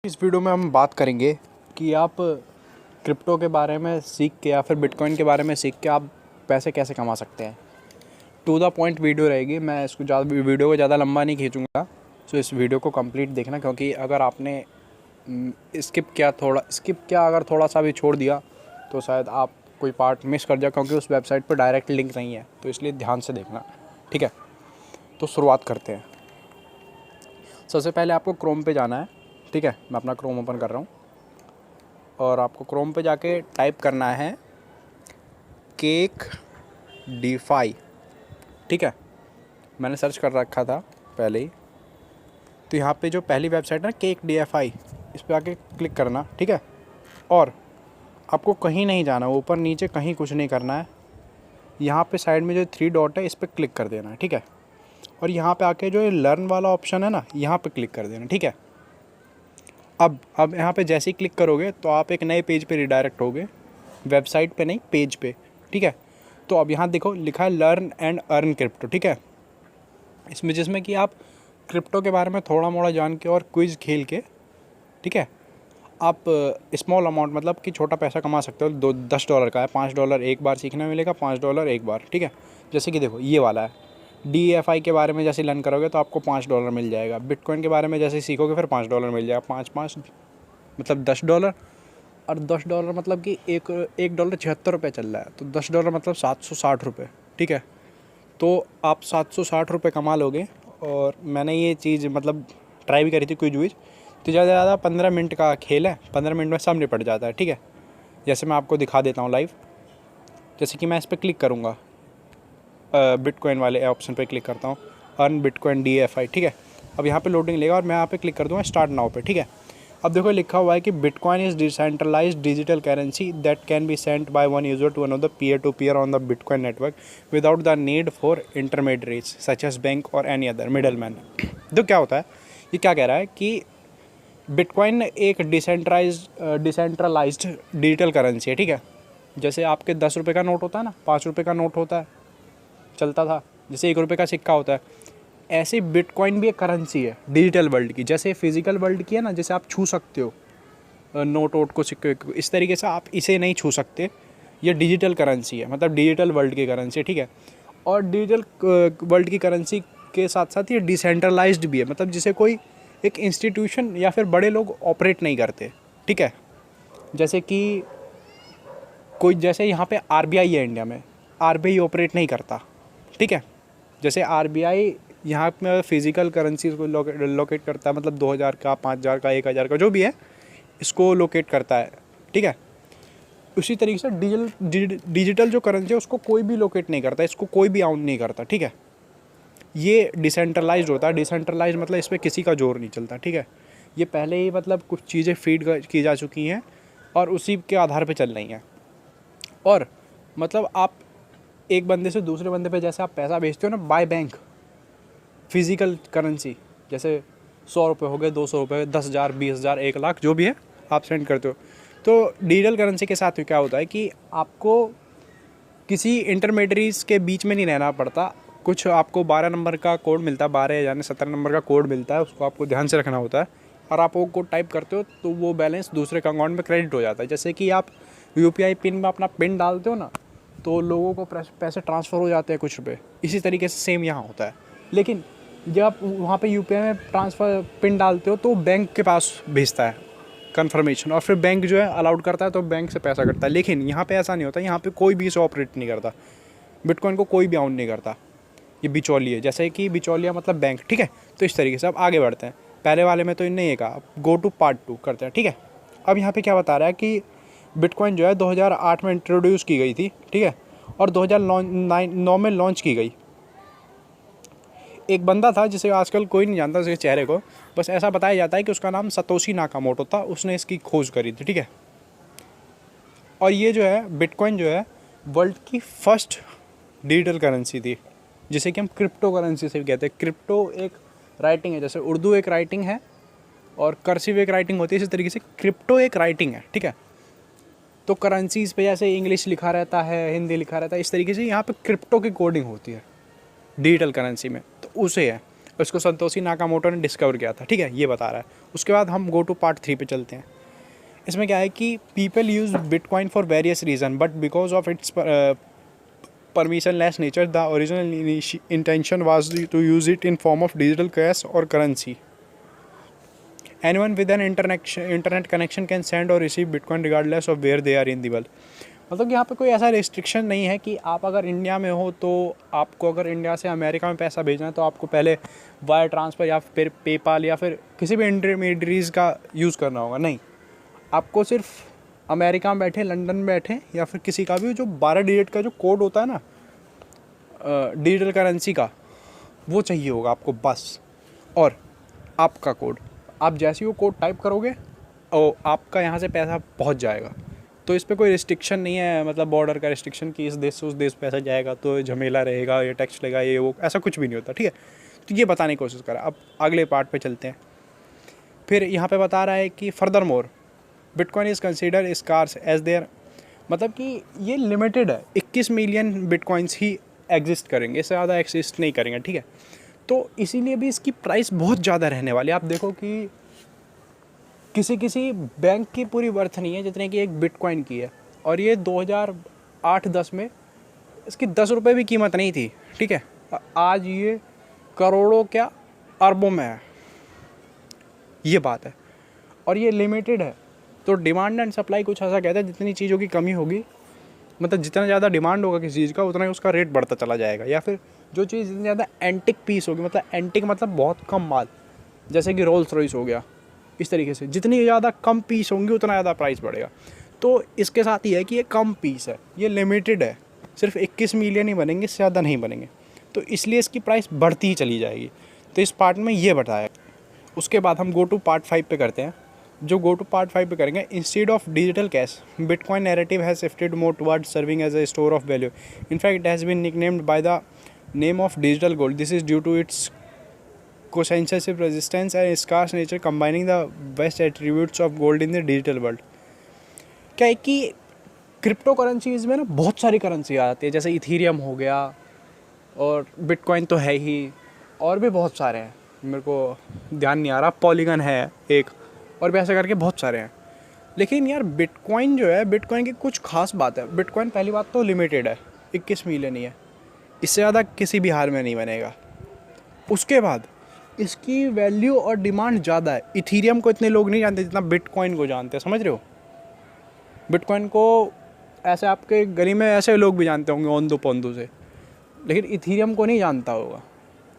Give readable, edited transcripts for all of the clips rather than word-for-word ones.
इस वीडियो में हम बात करेंगे कि आप क्रिप्टो के बारे में सीख के या फिर बिटकॉइन के बारे में सीख के आप पैसे कैसे कमा सकते हैं। टू द पॉइंट वीडियो रहेगी, मैं इसको वीडियो को ज़्यादा लंबा नहीं खींचूँगा। सो इस वीडियो को कंप्लीट देखना, क्योंकि अगर आपने स्किप किया अगर थोड़ा सा भी छोड़ दिया तो शायद आप कोई पार्ट मिस कर जाए, क्योंकि उस वेबसाइट पर डायरेक्ट लिंक नहीं है, तो इसलिए ध्यान से देखना, ठीक है। तो शुरुआत करते हैं। सबसे पहले आपको क्रोम पे जाना है, ठीक है। मैं अपना क्रोम ओपन कर रहा हूँ और आपको क्रोम पे जाके टाइप करना है केक डीफाई, ठीक है। मैंने सर्च कर रखा था पहले ही। तो यहाँ पे जो पहली वेबसाइट है ना, केक डीएफआई, इस पर आके क्लिक करना, ठीक है। और आपको कहीं नहीं जाना, ऊपर नीचे कहीं कुछ नहीं करना है। यहाँ पे साइड में जो 3 डॉट है इस पर क्लिक कर देना है, ठीक है। और यहाँ पे आके जो ये लर्न वाला ऑप्शन है ना, यहाँ पे क्लिक कर देना, ठीक है। अब यहाँ पे जैसे ही क्लिक करोगे तो आप एक नए पेज पे रिडायरेक्ट होगे, वेबसाइट पे नहीं, पेज पे, ठीक है। तो अब यहाँ देखो लिखा है लर्न एंड अर्न क्रिप्टो, ठीक है। जिसमें कि आप क्रिप्टो के बारे में थोड़ा मोड़ा जान के और क्विज़ खेल के, ठीक है, आप स्मॉल अमाउंट मतलब कि छोटा पैसा कमा सकते हो। $10 का है, $5 एक बार सीखने मिलेगा, $5 एक बार, ठीक है। जैसे कि देखो ये वाला है, DFI के बारे में जैसे लर्न करोगे तो आपको $5 मिल जाएगा। बिटकॉइन के बारे में जैसे सीखोगे फिर $5 मिल जाएगा। 5 मतलब $10, और $10 मतलब कि एक डॉलर 76 रुपये चल रहा है, तो $10 मतलब 760 रुपये, ठीक है। तो आप 760 रुपये कमा लोगे। और मैंने ये चीज़ मतलब ट्राई भी करी थी क्विज विज, तो ज़्यादा से ज़्यादा 15 मिनट का खेल है, 15 मिनट में सब निपट जाता है, ठीक है। जैसे मैं आपको दिखा देता हूँ लाइव। जैसे कि मैं इस पर क्लिक करूँगा, बिटकॉइन वाले ऑप्शन पे क्लिक करता हूँ, अर्न बिटकॉइन DFI, ठीक है। अब यहाँ पे लोडिंग लेगा और मैं यहाँ पे क्लिक कर दूँगा स्टार्ट नाउ पे, ठीक है। अब देखो लिखा हुआ है कि bitcoin is decentralised digital currency that can be sent by one user to another peer to peer on the bitcoin network without the need for intermediates such as bank और एनी अदर मिडल मैन। तो क्या होता है, ये क्या कह रहा है कि बिटकॉइन एक डिसेंट्रलाइज्ड डिजिटल करेंसी है, ठीक है। जैसे आपके 10 रुपये का नोट होता है ना, 5 रुपये का नोट होता है, चलता था, जैसे 1 रुपये का सिक्का होता है, ऐसे बिटकॉइन भी एक करेंसी है डिजिटल वर्ल्ड की। जैसे फिजिकल वर्ल्ड की है ना, जैसे आप छू सकते हो नोट वोट को, सिक्के को, इस तरीके से आप इसे नहीं छू सकते। ये डिजिटल करेंसी है, मतलब डिजिटल वर्ल्ड की करेंसी है, ठीक है। और डिजिटल वर्ल्ड की करेंसी के साथ साथ ये डिसेंट्रलाइज्ड भी है, मतलब जिसे कोई एक इंस्टीट्यूशन या फिर बड़े लोग ऑपरेट नहीं करते, ठीक है। जैसे कि कोई, जैसे यहाँ पे RBI है इंडिया में, RBI ऑपरेट नहीं करता, ठीक है। जैसे RBI यहाँ में फिजिकल करेंसी को लोकेट करता है, मतलब 2000 का, 5000 का, 1000 का, जो भी है, इसको लोकेट करता है, ठीक है। उसी तरीके से डिजिटल जो करेंसी है उसको कोई भी लोकेट नहीं करता, इसको कोई भी आउट नहीं करता, ठीक है। ये डिसेंट्रलाइज्ड होता है। डिसेंट्रलाइज मतलब इस पर किसी का जोर नहीं चलता, ठीक है। ये पहले ही मतलब कुछ चीज़ें फीड की जा चुकी हैं और उसी के आधार पे चल रही हैं। और मतलब आप एक बंदे से दूसरे बंदे पे जैसे आप पैसा भेजते हो ना बाय बैंक, फिज़िकल करेंसी, जैसे 100 रुपये हो गए, 200 रुपये, 10,000, 20,000, 1 लाख, जो भी है आप सेंड करते हो। तो डिजिटल करेंसी के साथ क्या होता है कि आपको किसी इंटरमीडियरीज के बीच में नहीं रहना पड़ता। कुछ आपको 12 नंबर का कोड मिलता है, 12 यानी 17 नंबर का कोड मिलता है, उसको आपको ध्यान से रखना होता है। और आप वो कोड टाइप करते हो तो वो बैलेंस दूसरे के अकाउंट में क्रेडिट हो जाता है। जैसे कि आप UPI पिन में अपना पिन डालते हो ना, तो लोगों को पैसे ट्रांसफ़र हो जाते हैं कुछ रुपये। इसी तरीके से सेम यहाँ होता है। लेकिन जब आप वहाँ पे UPI में ट्रांसफ़र पिन डालते हो तो बैंक के पास भेजता है कंफर्मेशन, और फिर बैंक जो है अलाउड करता है, तो बैंक से पैसा कटता है। लेकिन यहाँ पे ऐसा नहीं होता, यहाँ पे कोई भी इसे ऑपरेट नहीं करता, बिटकॉइन को कोई भी आउट नहीं करता। ये बिचौलिए, जैसे कि बिचौलिया मतलब बैंक, ठीक है। तो इस तरीके से अब आगे बढ़ते हैं। पहले वाले में तो इनने ये कहा, गो टू पार्ट 2 करते हैं, ठीक है। अब यहाँ पे क्या बता रहा है कि बिटकॉइन जो है 2008 में इंट्रोड्यूस की गई थी, ठीक है, और 2009 में लॉन्च की गई। एक बंदा था जिसे आजकल कोई नहीं जानता उसके चेहरे को, बस ऐसा बताया जाता है कि उसका नाम सतोशी नाकामोटो था, उसने इसकी खोज करी थी, ठीक है। और ये जो है बिटकॉइन जो है वर्ल्ड की फर्स्ट डिजिटल करेंसी थी, जिसे कि हम क्रिप्टो करेंसी से भी कहते हैं। क्रिप्टो एक राइटिंग है, जैसे उर्दू एक राइटिंग है और कर्सिव एक राइटिंग होती है, इसी तरीके से क्रिप्टो एक राइटिंग है, ठीक है। तो करेंसीज़ पे जैसे इंग्लिश लिखा रहता है, हिंदी लिखा रहता है, इस तरीके से यहाँ पे क्रिप्टो की कोडिंग होती है डिजिटल करेंसी में, तो उसे है। उसको संतोषी नाकामोटो ने डिस्कवर किया था, ठीक है, ये बता रहा है। उसके बाद हम गो टू पार्ट 3 पे चलते हैं। इसमें क्या है कि people use bitcoin for various reason, but because of its permissionless nature, the original intention was to use it in form of digital cash or currency. Anyone with an internet connection can send or receive Bitcoin regardless of where they are in the world. मतलब यहाँ पे कोई ऐसा restriction नहीं है कि आप अगर इंडिया में हो तो आपको अगर इंडिया से अमेरिका में पैसा भेजना है तो आपको पहले वायर ट्रांसफ़र या फिर पेपाल या फिर किसी भी इंटरमीडियरीज का यूज़ करना होगा। नहीं, आपको सिर्फ अमेरिका में बैठे, लंदन में बैठे या फिर किसी का भी जो 12 डिजिट का जो कोड होता है ना डिजिटल करेंसी का, वो चाहिए होगा आपको बस। और आपका कोड, आप जैसे ही वो कोड टाइप करोगे और आपका यहाँ से पैसा पहुँच जाएगा। तो इस पर कोई रिस्ट्रिक्शन नहीं है, मतलब बॉर्डर का रिस्ट्रिक्शन कि इस देश से उस देश पैसा जाएगा तो झमेला रहेगा, ये टैक्स लेगा, ये वो, ऐसा कुछ भी नहीं होता, ठीक है। तो ये बताने की कोशिश करा। अब अगले पार्ट पे चलते हैं। फिर यहाँ पे बता रहा है कि further more bitcoin is consider scarce as there, मतलब कि ये लिमिटेड है, 21 मिलियन बिटकॉइंस ही एग्जिस्ट करेंगे, इससे ज़्यादा एग्जिस्ट नहीं करेंगे, ठीक है। तो इसीलिए भी इसकी प्राइस बहुत ज़्यादा रहने वाली है। आप देखो कि किसी बैंक की पूरी वर्थ नहीं है जितने की एक बिटकॉइन की है, और ये 2008-10 में इसकी 10 रुपये भी कीमत नहीं थी, ठीक है। आज ये करोड़ों क्या अरबों में है, ये बात है। और ये लिमिटेड है, तो डिमांड एंड सप्लाई कुछ ऐसा कहता है, जितनी चीज़ों की कमी होगी, मतलब जितना ज़्यादा डिमांड होगा किसी चीज़ का उतना ही उसका रेट बढ़ता चला जाएगा। या फिर जो चीज़ जितनी ज़्यादा एंटिक पीस होगी, मतलब एंटिक मतलब बहुत कम माल, जैसे कि रोल्स रॉयस हो गया, इस तरीके से जितनी ज़्यादा कम पीस होंगी उतना ज़्यादा प्राइस बढ़ेगा। तो इसके साथ ही है कि ये कम पीस है, ये लिमिटेड है, सिर्फ 21 मिलियन ही बनेंगे, इससे ज़्यादा नहीं बनेंगे, तो इसलिए इसकी प्राइस बढ़ती ही चली जाएगी। तो इस पार्ट में ये बताया। उसके बाद हम गो टू पार्ट 5 पे करते हैं। जो गो टू पार्ट 5 पे करेंगे, instead of digital cash bitcoin narrative has shifted more toward serving as a store of value. In fact it has been nicknamed by the name of digital gold. This is due to its consensus resistance and scarce nature, combining the best attributes of gold in the digital world। क्या है कि crypto currencies में ना बहुत सारी currency आ जाती है, जैसे इथीरियम हो गया और बिटकॉइन तो है ही, और भी बहुत सारे हैं, मेरे को ध्यान नहीं आ रहा, पॉलीगन है एक, और भी ऐसे करके बहुत सारे हैं। लेकिन यार बिटकॉइन जो है, बिटकॉइन की कुछ खास बात है। बिटकॉइन पहली बात तो लिमिटेड है, 21 मिलियन ही है, इससे ज़्यादा किसी भी हाल में नहीं बनेगा। उसके बाद इसकी वैल्यू और डिमांड ज़्यादा है। इथीरियम को इतने लोग नहीं जानते जितना बिटकॉइन को जानते हैं, समझ रहे हो। बिटकॉइन को ऐसे आपके गली में ऐसे लोग भी जानते होंगे ओंदू पोंदू से, लेकिन इथीरियम को नहीं जानता होगा।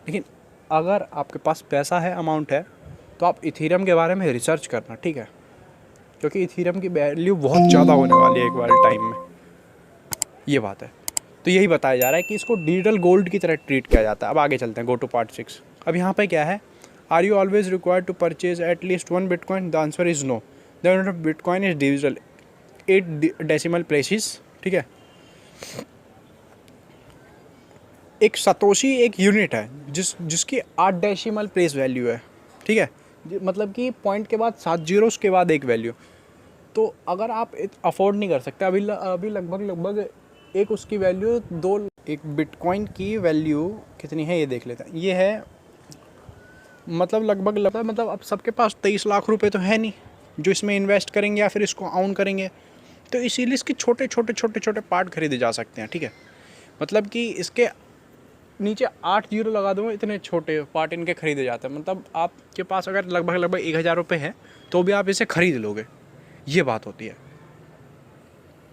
लेकिन अगर आपके पास पैसा है, अमाउंट है, तो आप इथीरियम के बारे में रिसर्च करना, ठीक है, क्योंकि इथीरियम की वैल्यू बहुत ज़्यादा होने वाली है एक बार टाइम में, ये बात है। तो यही बताया जा रहा है कि इसको डिजिटल गोल्ड की तरह ट्रीट किया जाता है। अब आगे चलते हैं, गो टू पार्ट 6। अब यहाँ पे क्या है, are you always required to purchase at least 1 bitcoin? The answer is no. The bitcoin is digital 8 decimal places, ठीक है। एक सतोशी एक यूनिट है जिसकी 8 डेसिमल प्लेस वैल्यू है, ठीक है, मतलब कि पॉइंट के बाद 7 जीरोस के बाद एक वैल्यू। तो अगर आप अफोर्ड नहीं कर सकते, अभी लगभग एक उसकी वैल्यू 2, एक बिटकॉइन की वैल्यू कितनी है ये देख लेते हैं। ये है मतलब लगभग मतलब अब सबके पास 23 लाख रुपए तो है नहीं जो इसमें इन्वेस्ट करेंगे या फिर इसको ऑन करेंगे, तो इसीलिए इसके छोटे छोटे पार्ट खरीदे जा सकते हैं, ठीक है। मतलब कि इसके नीचे 8 जीरो लगा दो, इतने छोटे पार्ट इनके खरीदे जाते हैं। मतलब आपके पास अगर लगभग 1000 रुपये है तो भी आप इसे खरीद लोगे, ये बात होती है।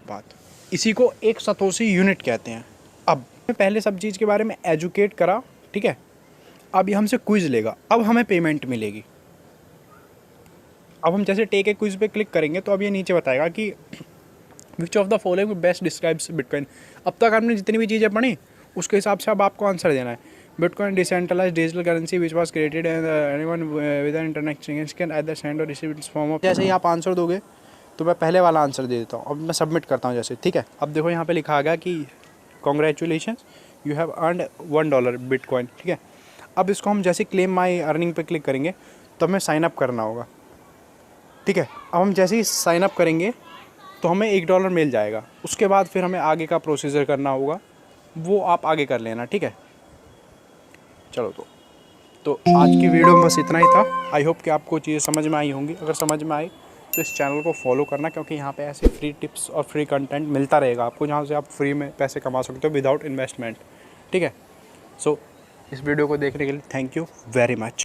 बात इसी को एक सतोशी यूनिट कहते हैं। अब पहले सब चीज़ के बारे में एजुकेट करा, ठीक है। अब ये हमसे क्विज़ लेगा, अब हमें पेमेंट मिलेगी। अब हम जैसे टेक ए क्विज़ पे क्लिक करेंगे तो अब ये नीचे बताएगा कि which of the following best describes bitcoin. अब तक आपने जितनी भी चीज़ें पढ़ी उसके हिसाब से अब आपको आंसर देना है। Bitcoin decentralised digital currency which was created anyone with an internet can either send और रिसीव इट्स फॉर्म ऑफ। जैसे ही आप आंसर दोगे तो मैं पहले वाला आंसर दे देता हूँ। अब मैं सबमिट करता हूँ जैसे, ठीक है। अब देखो यहाँ पे लिखा आ गया कि congratulations you have earned $1 bitcoin, ठीक है। अब इसको हम जैसे क्लेम माई अर्निंग पे क्लिक करेंगे तो हमें साइन अप करना होगा, ठीक है। अब हम जैसे ही साइन अप करेंगे तो हमें $1 मिल जाएगा। उसके बाद फिर हमें आगे का प्रोसीजर करना होगा, वो आप आगे कर लेना, ठीक है। चलो तो आज की वीडियो में बस इतना ही था। आई होप कि आपको चीज़ें समझ में आई होंगी। अगर समझ में आई तो इस चैनल को फॉलो करना, क्योंकि यहाँ पे ऐसे फ्री टिप्स और फ्री कंटेंट मिलता रहेगा आपको, जहाँ से आप फ्री में पैसे कमा सकते हो विदाउट इन्वेस्टमेंट। ठीक है, सो इस वीडियो को देखने के लिए थैंक यू वेरी मच।